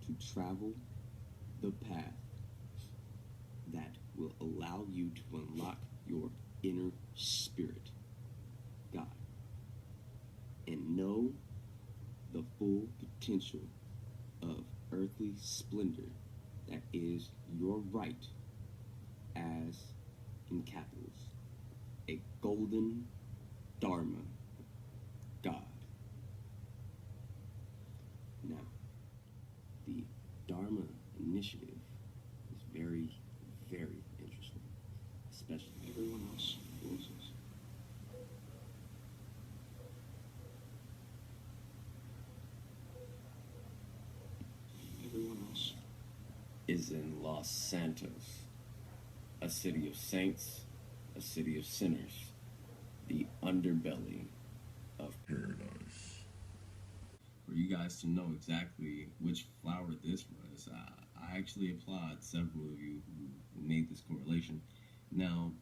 to travel the path that will allow you to unlock your inner spirit, God, and know the full potential of earthly splendor that is your right as, in capitals, a golden Dharma God. Now, the Dharma initiative is very, very interesting, especially everyone else. Everyone else is in Los Santos, a city of saints, a city of sinners, the underbelly of paradise. For you guys to know exactly which flower this was, I actually applaud several of you who made this correlation. Now,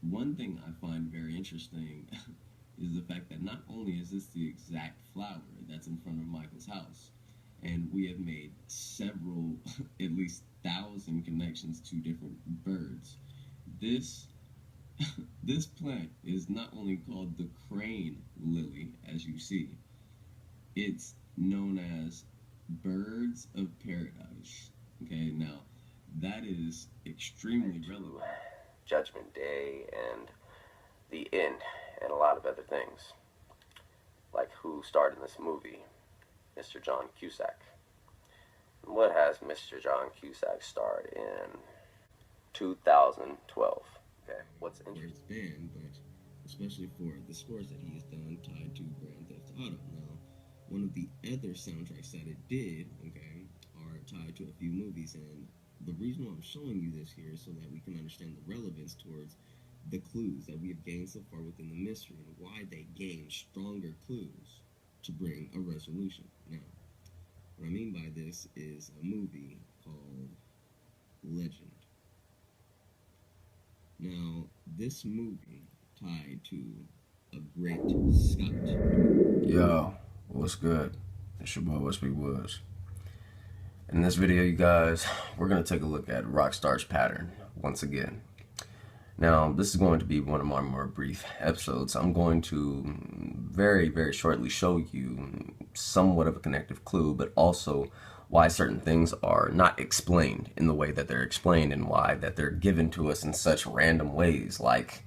one thing I find very interesting is the fact that not only is this the exact flower that's in front of Michael's house, and we have made several, at least 1,000 connections to different birds. This plant is not only called the crane lily, as you see, it's known as birds of paradise. Okay, now that is extremely relevant. Judgment Day and the end and a lot of other things. Like who starred in this movie? Mr. John Cusack. And what has Mr. John Cusack starred in 2012? Okay, what's interesting? It's been, but especially for the scores that he has done tied to Grand Theft Auto. Now, one of the other soundtracks that it did, okay, are tied to a few movies, and the reason why I'm showing you this here is so that we can understand the relevance towards the clues that we have gained so far within the mystery and why they gain stronger clues to bring a resolution. Now, what I mean by this is a movie called Legend. Now, this movie tied to a great Scott. Yo, what's good? It's your boy Whispy Woodz. In this video, you guys, we're going to take a look at Rockstar'S Pattern once again. Now, this is going to be one of my more brief episodes. I'm going to very, very shortly show you somewhat of a connective clue, but also why certain things are not explained in the way that they're explained and why that they're given to us in such random ways, like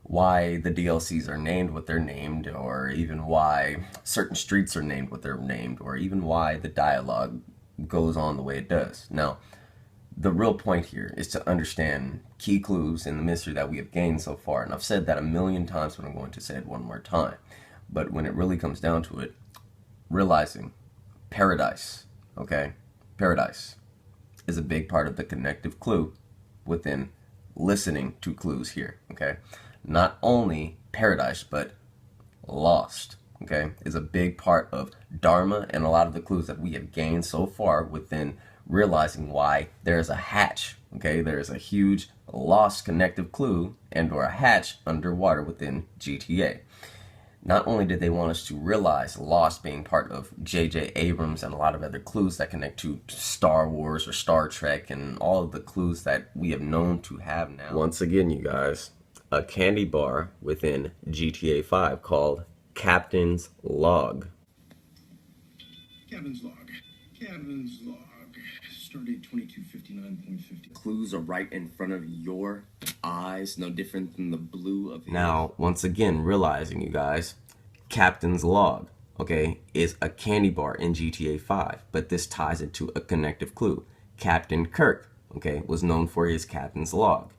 why the DLCs are named what they're named, or even why certain streets are named what they're named, or even why the dialogue goes on the way it does. Now, the real point here is to understand key clues in the mystery that we have gained so far. And I've said that a million times, but I'm going to say it one more time. But when it really comes down to it, realizing paradise, okay? Paradise is a big part of the connective clue within listening to clues here, okay? Not only paradise, but lost, okay, is a big part of Dharma and a lot of the clues that we have gained so far within realizing why there's a hatch, okay? There's a huge lost connective clue and or a hatch underwater within GTA. Not only did they want us to realize Lost being part of J.J. Abrams and a lot of other clues that connect to Star Wars or Star Trek and all of the clues that we have known to have now. Once again, you guys, a candy bar within GTA 5 called Captain's Log. Captain's Log. Captain's Log. Stardate 2259.50. Clues are right in front of your eyes, no different than the blue of his. Now, once again, realizing, you guys, Captain's Log, okay, is a candy bar in GTA 5, but this ties it to a connective clue. Captain Kirk, okay, was known for his Captain's Log.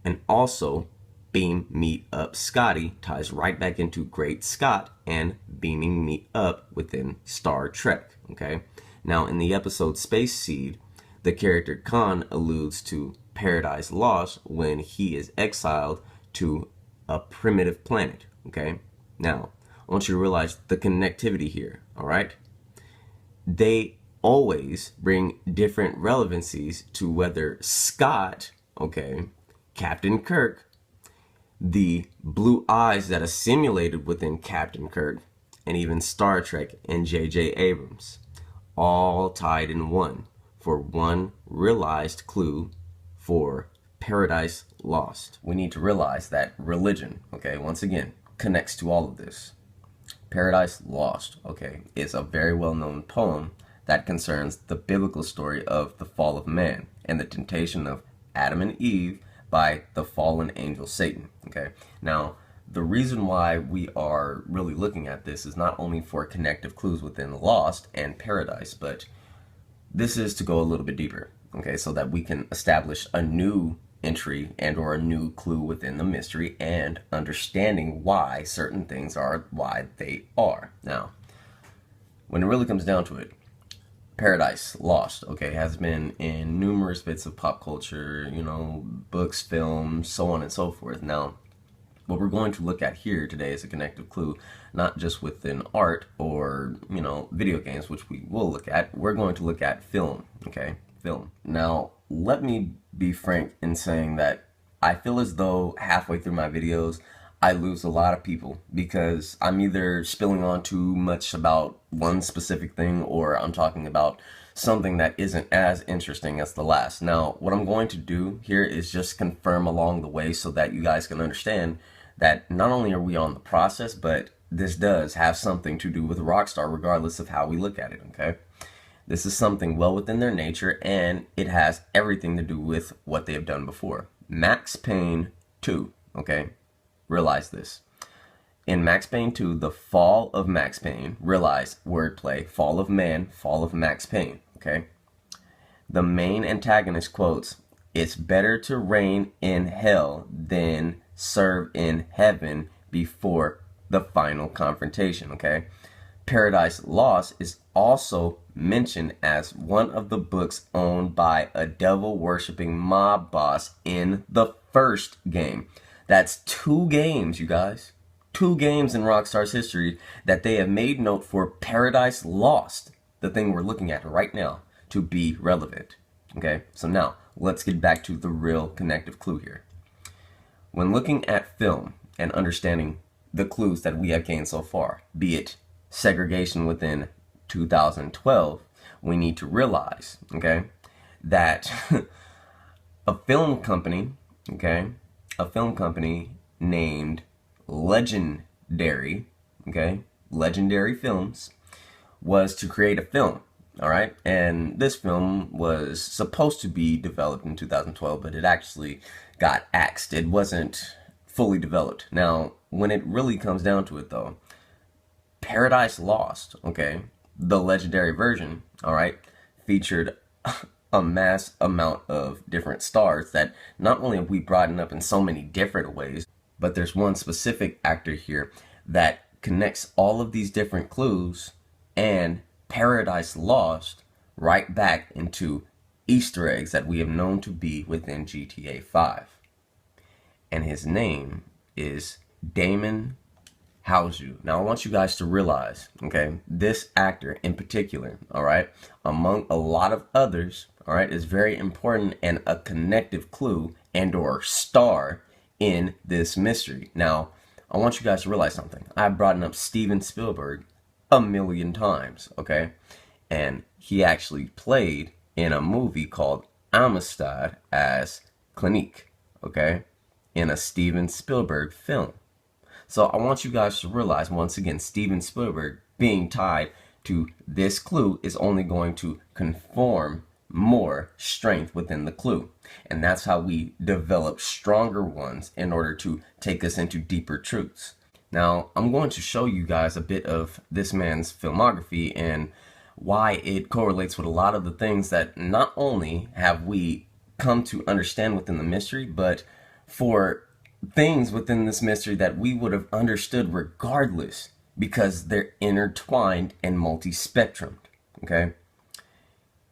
And also, Beam Me Up Scotty ties right back into Great Scott and beaming me up within Star Trek, okay? Now, in the episode Space Seed, the character Khan alludes to Paradise Lost when he is exiled to a primitive planet, okay? Now, I want you to realize the connectivity here, all right? They always bring different relevancies to whether Scott, okay, Captain Kirk, the blue eyes that are simulated within Captain Kirk, and even Star Trek and J.J. Abrams, all tied in one for one realized clue for Paradise Lost. We need to realize that religion, okay, once again, connects to all of this. Paradise Lost, okay, is a very well-known poem that concerns the biblical story of the fall of man and the temptation of Adam and Eve by the fallen angel Satan, okay? Now, the reason why we are really looking at this is not only for connective clues within Lost and Paradise, but this is to go a little bit deeper, okay, so that we can establish a new entry and or a new clue within the mystery and understanding why certain things are why they are. Now, when it really comes down to it, Paradise Lost, okay, has been in numerous bits of pop culture, you know, books, films, so on and so forth. Now, what we're going to look at here today is a connective clue, not just within art or, you know, video games, which we will look at. We're going to look at film, okay? Film. Now, let me be frank in saying that I feel as though halfway through my videos, I lose a lot of people because I'm either spilling on too much about one specific thing or I'm talking about something that isn't as interesting as the last. Now, what I'm going to do here is just confirm along the way so that you guys can understand that not only are we on the process, but this does have something to do with Rockstar regardless of how we look at it, okay? This is something well within their nature and it has everything to do with what they have done before. Max Payne 2, okay? Realize this. In Max Payne 2, the fall of Max Payne, realize wordplay, fall of man, fall of Max Payne, okay? The main antagonist quotes, "It's better to reign in hell than serve in heaven," before the final confrontation, okay? Paradise Lost is also mentioned as one of the books owned by a devil-worshipping mob boss in the first game. That's 2 games, you guys. 2 games in Rockstar's history that they have made note for Paradise Lost, the thing we're looking at right now, to be relevant. Okay, so now let's get back to the real connective clue here. When looking at film and understanding the clues that we have gained so far, be it segregation within 2012, we need to realize, okay, that a film company, okay, a film company named Legendary, okay, Legendary Films, was to create a film, all right? And this film was supposed to be developed in 2012, but it actually got axed. It wasn't fully developed. Now, when it really comes down to it, though, Paradise Lost, okay, the legendary version, all right, featured a mass amount of different stars that not only have we brought up in so many different ways, but there's one specific actor here that connects all of these different clues and Paradise Lost right back into Easter eggs that we have known to be within GTA 5. And his name is Damon Housu. Now I want you guys to realize, okay, this actor in particular, all right, among a lot of others, all right, is very important and a connective clue and or star in this mystery. Now, I want you guys to realize something. I've brought up Steven Spielberg a million times, okay? And he actually played in a movie called Amistad as Clinique, okay? In a Steven Spielberg film. So I want you guys to realize, once again, Steven Spielberg being tied to this clue is only going to conform more strength within the clue. And that's how we develop stronger ones in order to take us into deeper truths. Now, I'm going to show you guys a bit of this man's filmography and why it correlates with a lot of the things that not only have we come to understand within the mystery, but for things within this mystery that we would have understood regardless because they're intertwined and multi-spectrumed, okay?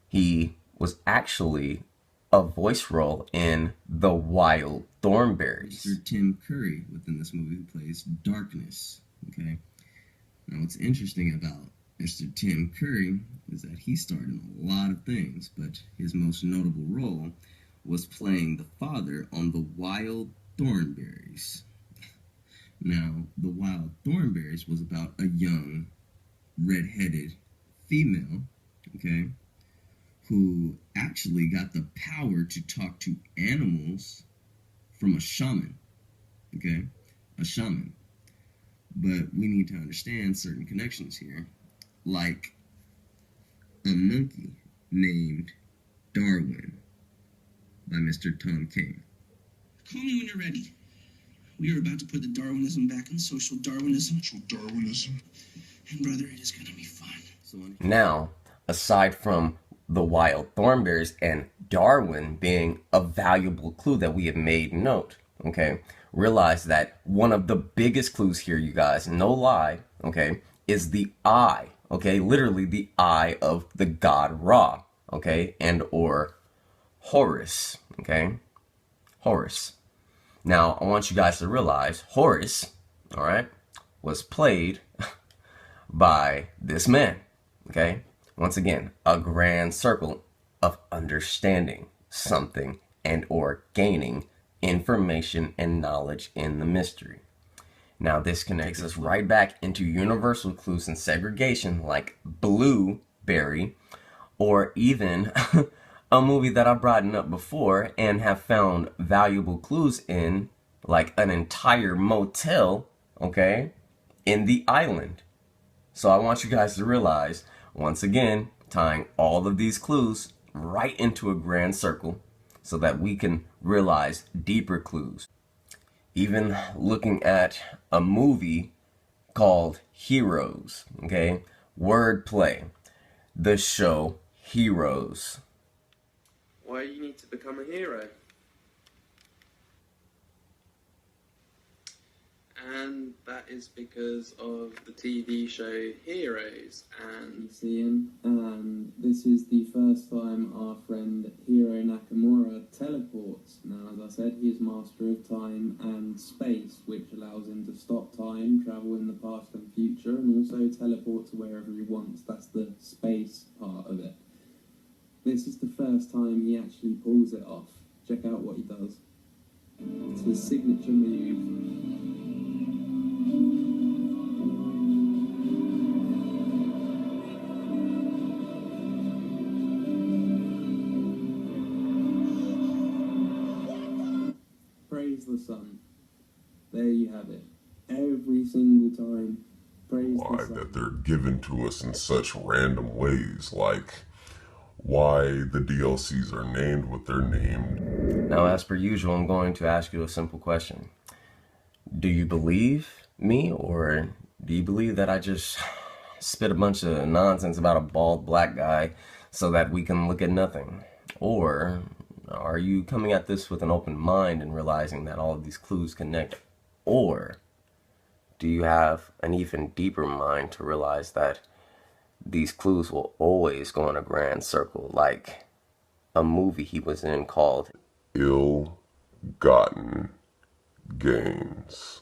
He was actually a voice role in The Wild Thornberrys. Mr. Tim Curry within this movie plays Darkness, okay? Now what's interesting about Mr. Tim Curry is that he starred in a lot of things, but his most notable role was playing the father on The Wild Thornberrys. Now, The Wild Thornberrys was about a young, red-headed female okay, who actually got the power to talk to animals from a shaman, okay, a shaman. But we need to understand certain connections here, like a monkey named Darwin by Mr. Tom King. Call me when you're ready. We are about to put the Darwinism back in social Darwinism. Social Darwinism. And brother, it is going to be fun. Now, aside from the wild thornberries and Darwin being a valuable clue that we have made note, okay, realize that one of the biggest clues here, you guys, no lie, okay, is the eye, okay, literally the eye of the god Ra, okay, and or Horus, okay, Horus. Now, I want you guys to realize Horus, all right, was played by this man, okay? Once again, a grand circle of understanding something and or gaining information and knowledge in the mystery. Now, this connects us right back into universal clues and segregation like blueberry, or even a movie that I've brought up before and have found valuable clues in, like an entire motel, okay, in the island. So I want you guys to realize, once again, tying all of these clues right into a grand circle so that we can realize deeper clues. Even looking at a movie called Heroes, okay, wordplay, the show Heroes. Why you need to become a hero? And that is because of the TV show Heroes. And this is the first time our friend Hiro Nakamura teleports. Now, as I said, he is master of time and space, which allows him to stop time, travel in the past and future, and also teleport to wherever he wants. That's the space part of it. This is the first time he actually pulls it off. Check out what he does. It's his signature move. Praise the sun. There you have it. Every single time. Praise Why the sun. that they're given to us in such random ways, like why the DLCs are named what they're named. Now, as per usual, I'm going to ask you a simple question. Do you believe me, or do you believe that I just spit a bunch of nonsense about a bald black guy so that we can look at nothing? Or are you coming at this with an open mind and realizing that all of these clues connect? Or do you have an even deeper mind to realize that these clues will always go in a grand circle, like a movie he was in called Ill-gotten gains.